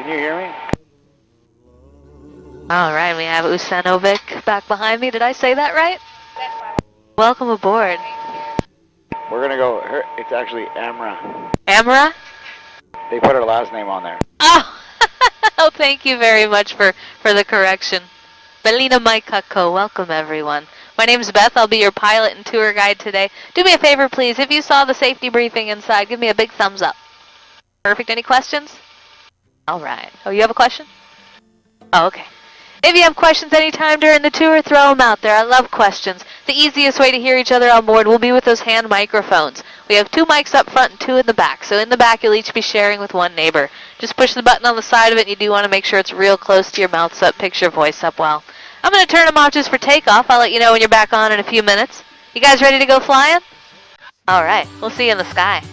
Can you hear me? All right, we have 𝗶𝗃𝗃𝗏 back behind me. Did I say that right? Welcome aboard. We're gonna go. It's actually Amra. Amra? They put her last name on there. Oh, oh, thank you very much for the correction. 𝗶𝗏𝗃𝗃𝗏𝗏. Welcome, everyone. My name's Beth. I'll be your pilot and tour guide today. Do me a favor, please. If you saw the safety briefing inside, give me a big thumbs up. Perfect. Any questions? All right. Oh, you have a question? Oh, okay. If you have questions anytime during the tour, throw them out there. I love questions. The easiest way to hear each other on board will be with those hand microphones. We have 2 mics up front and 2 in the back. So in the back, you'll each be sharing with one neighbor. Just push the button on the side of it, and you do want to make sure it's real close to your mouth so it picks your voice up well. I'm going to turn them off just for takeoff. I'll let you know when you're back on in a few minutes. You guys ready to go flying? All right. We'll see you in the sky.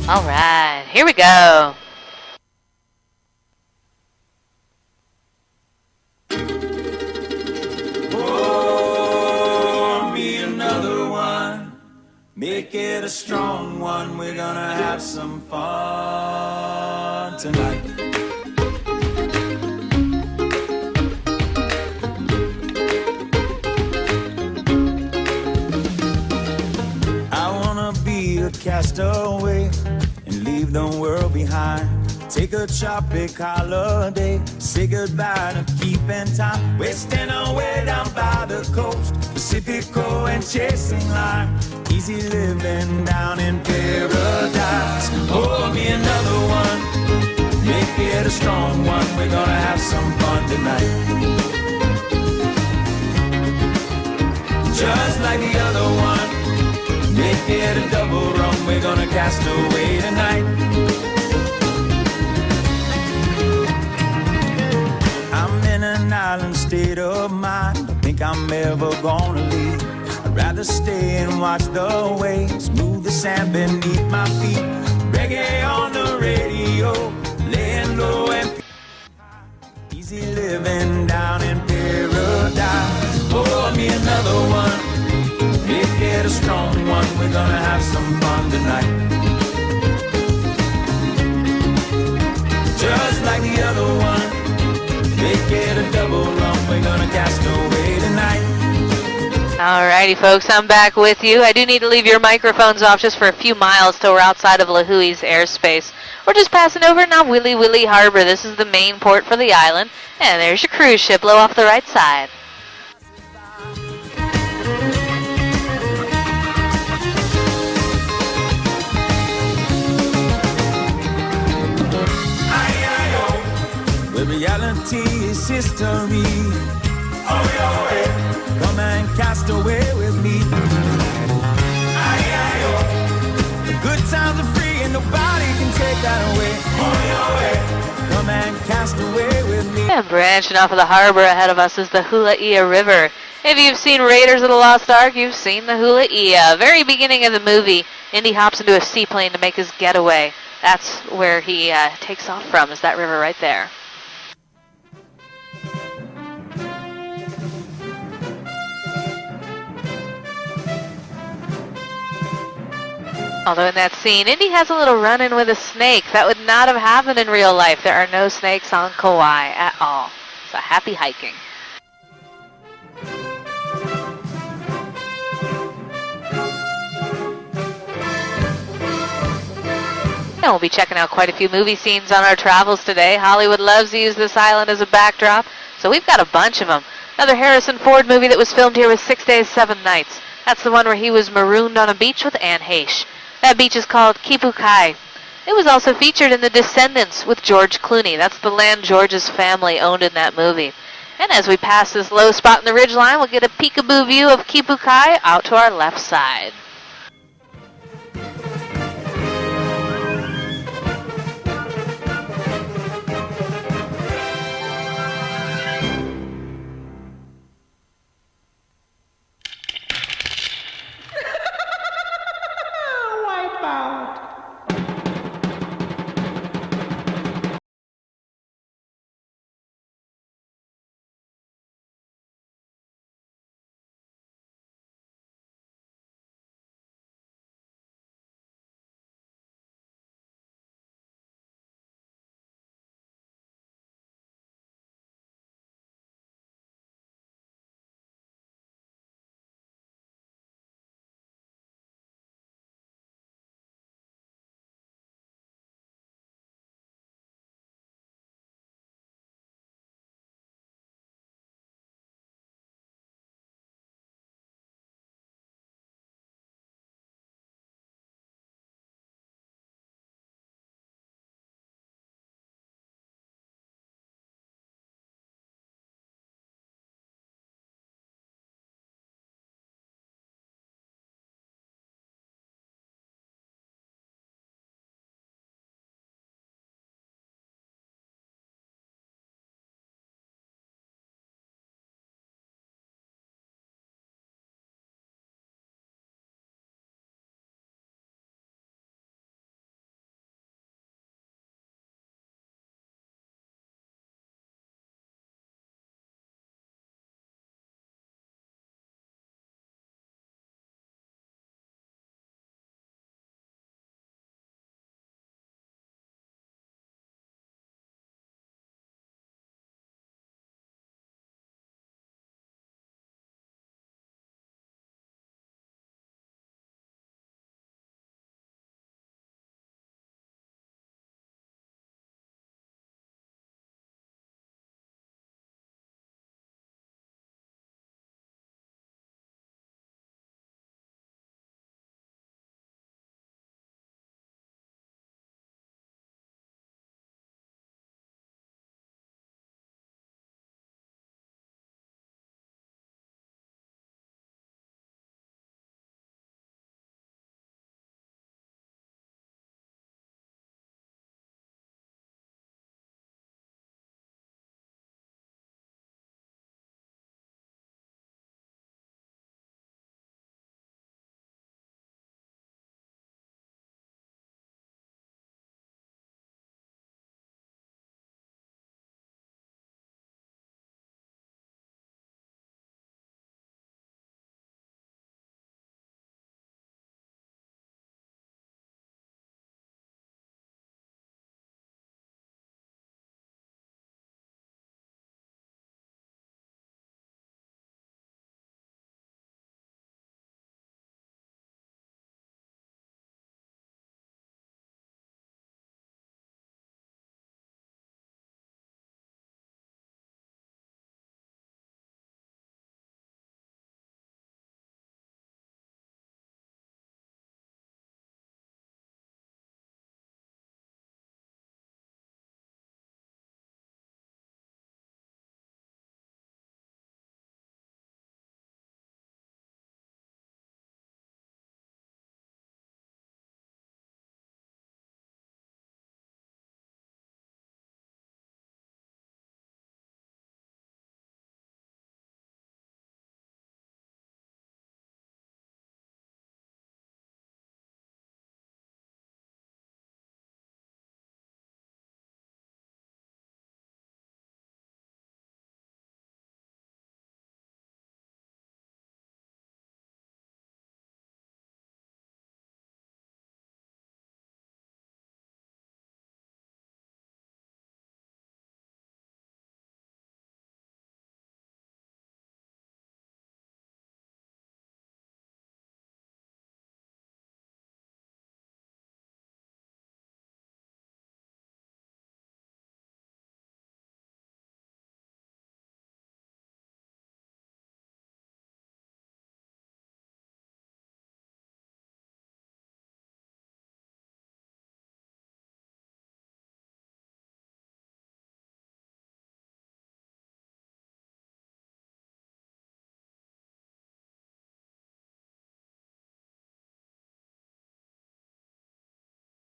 All right, here we go. Pour me another one, make it a strong one. We're gonna have some fun tonight. I wanna be a castaway and leave the world behind. Take a tropic holiday, say goodbye to keeping time. Wasting away down by the coast, Pacifico and chasing lime. Easy living down in paradise. Pour me another one, make it a strong one. We're gonna have some fun tonight. Just like the other one, make it a double rum. We're gonna cast away tonight. I'm in an island state of mind. I think I'm ever gonna leave. I'd rather stay and watch the waves move the sand beneath my feet. Reggae on the radio, laying low and easy living down in paradise. Pour me another one, make it a strong one. We're gonna have some fun tonight. Just like the other one, make it a double rum. We're gonna cast away tonight. Alrighty, folks, I'm back with you. I do need to leave your microphones off just for a few miles till we're outside of 𝗏𝗏𝗃𝗃𝗏's airspace. We're just passing over now 𝗏𝗏𝗏𝗃𝗏 Harbor. This is the main port for the island. And there's your cruise ship, low off the right side. Where reality is history. Oh, yeah. Come and cast away with me. The good times are free and nobody can take that away. Oh, yeah. Come and cast away with me. And branching off of the harbor ahead of us is the 𝗏𝗏𝗃𝗏 River. If you've seen Raiders of the Lost Ark, you've seen the 𝗏𝗏𝗃𝗏. Very beginning of the movie, Indy hops into a seaplane to make his getaway. That's where he takes off from, is that river right there. Although in that scene, Indy has a little run-in with a snake. That would not have happened in real life. There are no snakes on Kauai at all. So happy hiking. And we'll be checking out quite a few movie scenes on our travels today. Hollywood loves to use this island as a backdrop, so we've got a bunch of them. Another Harrison Ford movie that was filmed here was 6 Days, 7 Nights. That's the one where he was marooned on a beach with Anne Heche. That beach is called 𝗵𝗂𝗃𝗃𝗏. It was also featured in The Descendants with George Clooney. That's the land George's family owned in that movie. And as we pass this low spot in the ridge line, we'll get a peekaboo view of 𝗁𝗂𝗃𝗃 out to our left side.